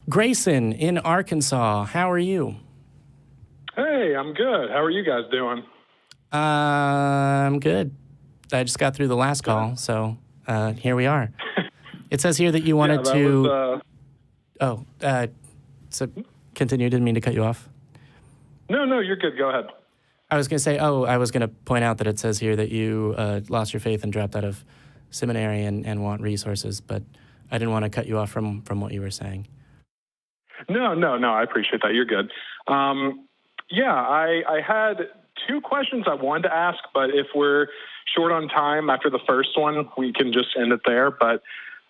Grayson in Arkansas. How are you? Hey, I'm good. How are you guys doing? I'm good. I just got through the last call, so here we are. It says here that you wanted so continue. Didn't mean to cut you off. No, you're good. Go ahead. I was going to say, I was going to point out that it says here that you lost your faith and dropped out of seminary and want resources, but I didn't want to cut you off from what you were saying. No, I appreciate that. You're good. I had two questions I wanted to ask, but if we're short on time after the first one, we can just end it there. But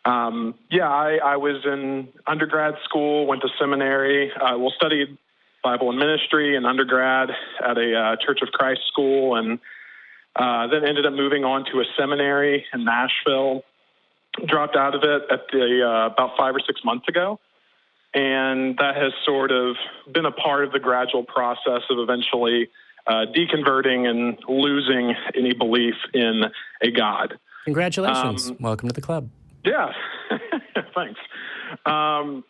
I was in undergrad school, went to seminary, studied Bible and ministry in undergrad at a Church of Christ school, and then ended up moving on to a seminary in Nashville. Dropped out of it at about 5 or 6 months ago, and that has sort of been a part of the gradual process of eventually deconverting and losing any belief in a God. Congratulations! Welcome to the club. Yeah, thanks. I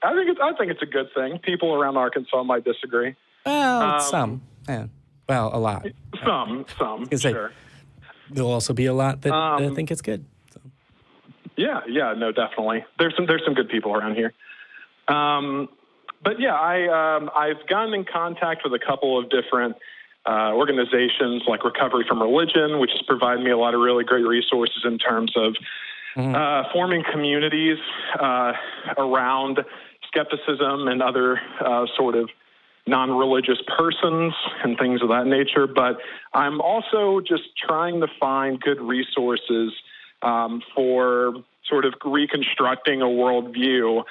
think it's a good thing. People around Arkansas might disagree. Well, some. Yeah. Well, a lot. Some. Sure. There'll also be a lot that think it's good. So. Yeah, no, definitely. There's some good people around here. I've gotten in contact with a couple of different organizations like Recovery from Religion, which has provided me a lot of really great resources in terms of forming communities around skepticism and other sort of non-religious persons and things of that nature. But I'm also just trying to find good resources for sort of reconstructing a worldview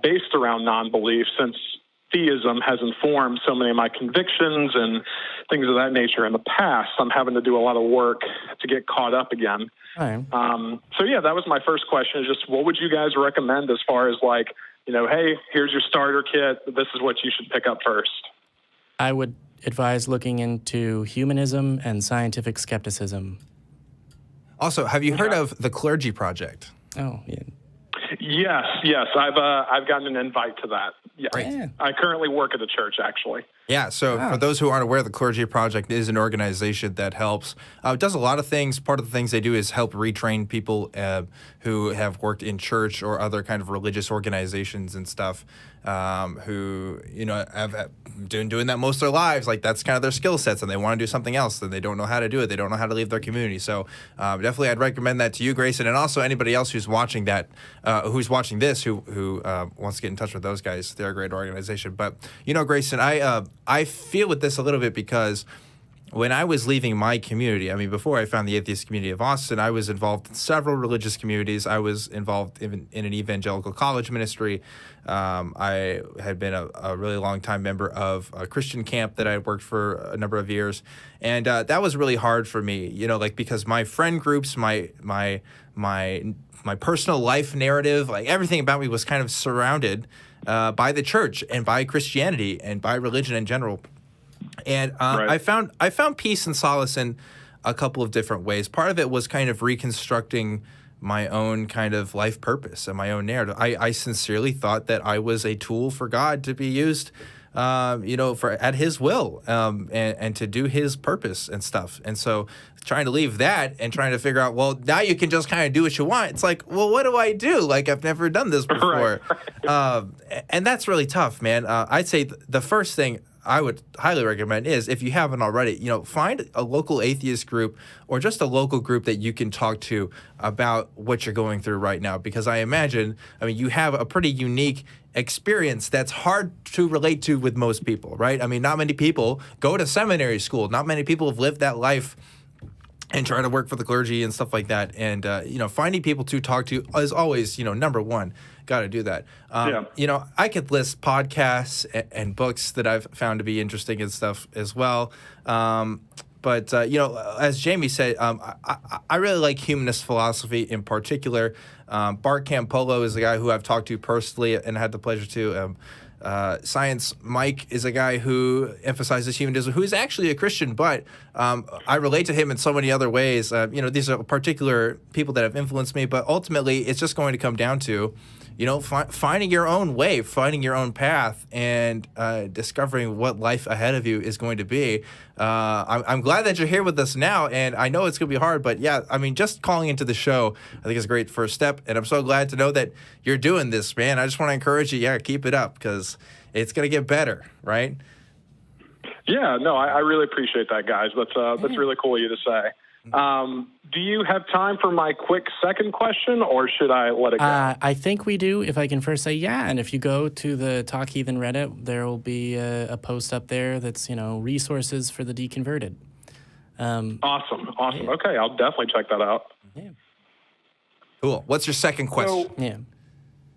based around non-belief, since theism has informed so many of my convictions and things of that nature in the past. I'm having to do a lot of work to get caught up again. Right. That was my first question, is just what would you guys recommend as far as hey, here's your starter kit. This is what you should pick up first. I would advise looking into humanism and scientific skepticism. Also, have you heard of the Clergy Project? Oh, yeah. Yes. I've gotten an invite to that. Yeah. Right. I currently work at a church, actually. Yeah, so for those who aren't aware, the Clergy Project is an organization that helps, does a lot of things. Part of the things they do is help retrain people who have worked in church or other kind of religious organizations and stuff, who, have been doing that most of their lives. Like, that's kind of their skill sets, and they want to do something else, and they don't know how to do it. They don't know how to leave their community. So definitely I'd recommend that to you, Grayson, and also anybody else who's watching that, who's watching this, who wants to get in touch with those guys. They're a great organization. But, Grayson, I feel with this a little bit because when I was leaving my community, before I found the Atheist Community of Austin, I was involved in several religious communities. I was involved in an evangelical college ministry. I had been a really long time member of a Christian camp that I had worked for a number of years. And that was really hard for me, because my friend groups, my personal life narrative, like everything about me was kind of surrounded by the church and by Christianity and by religion in general. And right. I found peace and solace in a couple of different ways. Part of it was kind of reconstructing my own kind of life purpose and my own narrative. I sincerely thought that I was a tool for God to be used, at His will, and to do His purpose and stuff. And so trying to leave that and trying to figure out, well, now you can just kind of do what you want. It's like, well, what do I do? Like, I've never done this before. Right. And that's really tough, man. I'd say the first thing I would highly recommend is, if you haven't already, find a local atheist group or just a local group that you can talk to about what you're going through right now. Because I imagine, you have a pretty unique experience that's hard to relate to with most people, right? Not many people go to seminary school. Not many people have lived that life and try to work for the clergy and stuff like that. And, finding people to talk to is always, number one. Got to do that. I could list podcasts and books that I've found to be interesting and stuff as well. But as Jamie said, I really like humanist philosophy in particular. Bart Campolo is a guy who I've talked to personally and had the pleasure to. Science Mike is a guy who emphasizes humanism, who is actually a Christian, but I relate to him in so many other ways. These are particular people that have influenced me, but ultimately it's just going to come down to, finding your own way, finding your own path, and discovering what life ahead of you is going to be. I'm glad that you're here with us now, and I know it's going to be hard, but yeah, I mean, just calling into the show, I think is a great first step, and I'm so glad to know that you're doing this, man. I just want to encourage you, keep it up, because it's going to get better, right? Yeah, no, I really appreciate that, guys. That's really cool of you to say. Do you have time for my quick second question, or should I let it go? I think we do, if I can first say yeah. And if you go to the Talk Heathen Reddit, there will be a post up there that's, resources for the deconverted. Awesome. Yeah. Okay, I'll definitely check that out. Yeah. Cool. What's your second question?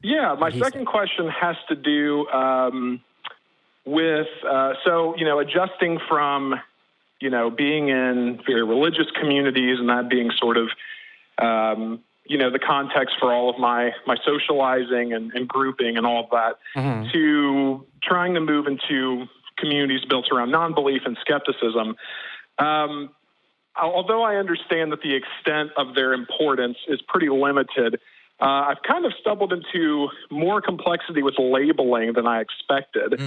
My second question has to do with, adjusting from being in very religious communities and that being sort of, the context for all of my socializing and grouping and all of that, to trying to move into communities built around non-belief and skepticism. Although I understand that the extent of their importance is pretty limited, I've kind of stumbled into more complexity with labeling than I expected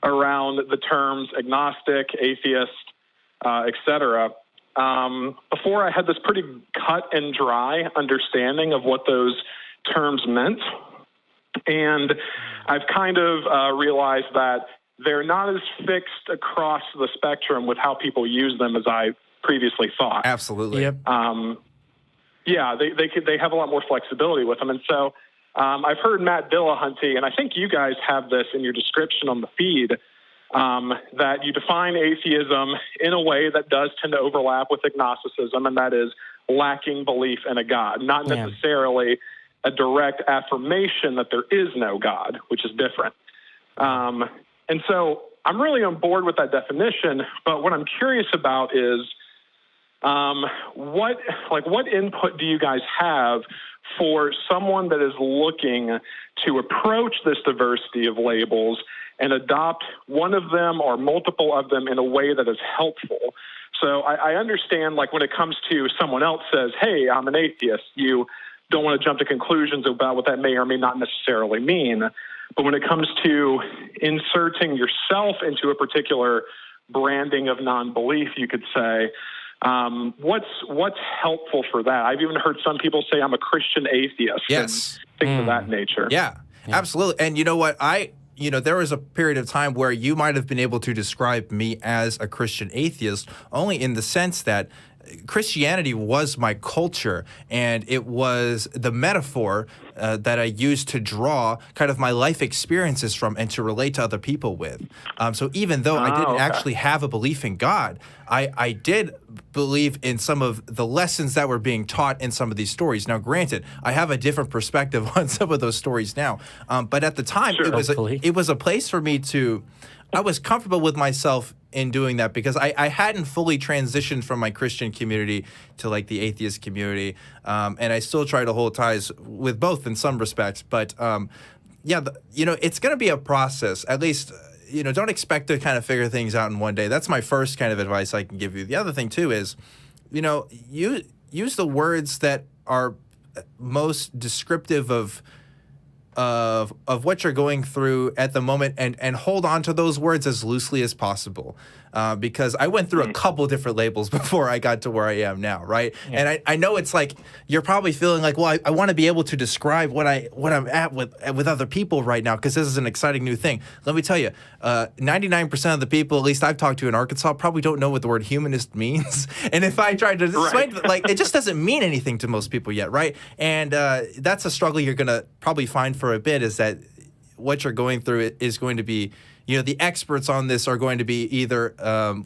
around the terms agnostic, atheist, etc. Before I had this pretty cut and dry understanding of what those terms meant. And I've kind of realized that they're not as fixed across the spectrum with how people use them as I previously thought. Absolutely. Yep. They have a lot more flexibility with them. And so I've heard Matt Dillahunty, and I think you guys have this in your description on the feed, that you define atheism in a way that does tend to overlap with agnosticism, and that is lacking belief in a God, not necessarily a direct affirmation that there is no God, which is different. And so I'm really on board with that definition, but what I'm curious about is what input do you guys have for someone that is looking to approach this diversity of labels and adopt one of them or multiple of them in a way that is helpful? So I understand, when it comes to someone else says, hey, I'm an atheist, you don't want to jump to conclusions about what that may or may not necessarily mean. But when it comes to inserting yourself into a particular branding of non-belief, you could say, what's helpful for that? I've even heard some people say I'm a Christian atheist. Yes. And things of that nature. Yeah, absolutely. And you know what? There was a period of time where you might have been able to describe me as a Christian atheist, only in the sense that Christianity was my culture, and it was the metaphor that I used to draw kind of my life experiences from and to relate to other people with. So even though I didn't actually have a belief in God, I did believe in some of the lessons that were being taught in some of these stories. Now, granted, I have a different perspective on some of those stories now, but at the time, it was a place for me to. I was comfortable with myself in doing that because I hadn't fully transitioned from my Christian community to the atheist community, and I still try to hold ties with both in some respects. But it's going to be a process. At least, don't expect to kind of figure things out in one day. That's my first kind of advice I can give you. The other thing too is, use the words that are most descriptive of what you're going through at the moment, and hold on to those words as loosely as possible, because I went through a couple different labels before I got to where I am now, right? Yeah. And I know it's you're probably feeling I want to be able to describe what I'm at with other people right now, because this is an exciting new thing. Let me tell you, 99% of the people, at least I've talked to in Arkansas, probably don't know what the word humanist means. And if I try to explain, it just doesn't mean anything to most people yet, right? And that's a struggle you're gonna probably find for a bit, is that what you're going through is going to be, the experts on this are going to be either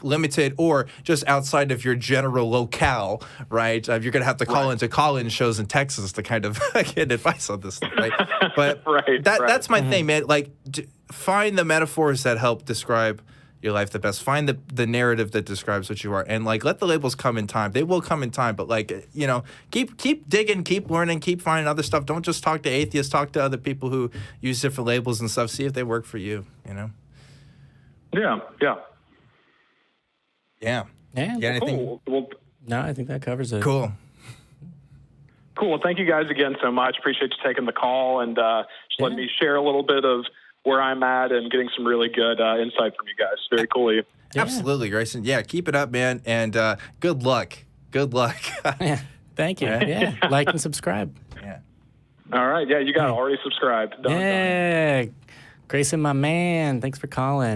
limited or just outside of your general locale, right? You're going to have to call into call-in shows in Texas to kind of get advice on this stuff, right? But that's my thing, man. Find the metaphors that help describe, your life the best. Find the narrative that describes what you are, and like let the labels come in time. They will come in time, but like keep digging, keep learning, keep finding other stuff. Don't just talk to atheists. Talk to other people who use different labels and stuff. See if they work for you. Yeah. Yeah. Anything? Cool. Well, No, I think that covers it. Cool. Well, thank you guys again so much. Appreciate you taking the call and just letting me share a little bit of where I'm at and getting some really good insight from you guys. Very cool of you. Yeah. Absolutely, Grayson. Yeah, keep it up, man, and good luck. Good luck. Yeah. Thank you. Yeah. Like and subscribe. Yeah. All right. Yeah, you got it. Already subscribed. Done. Yeah. Grayson, my man. Thanks for calling.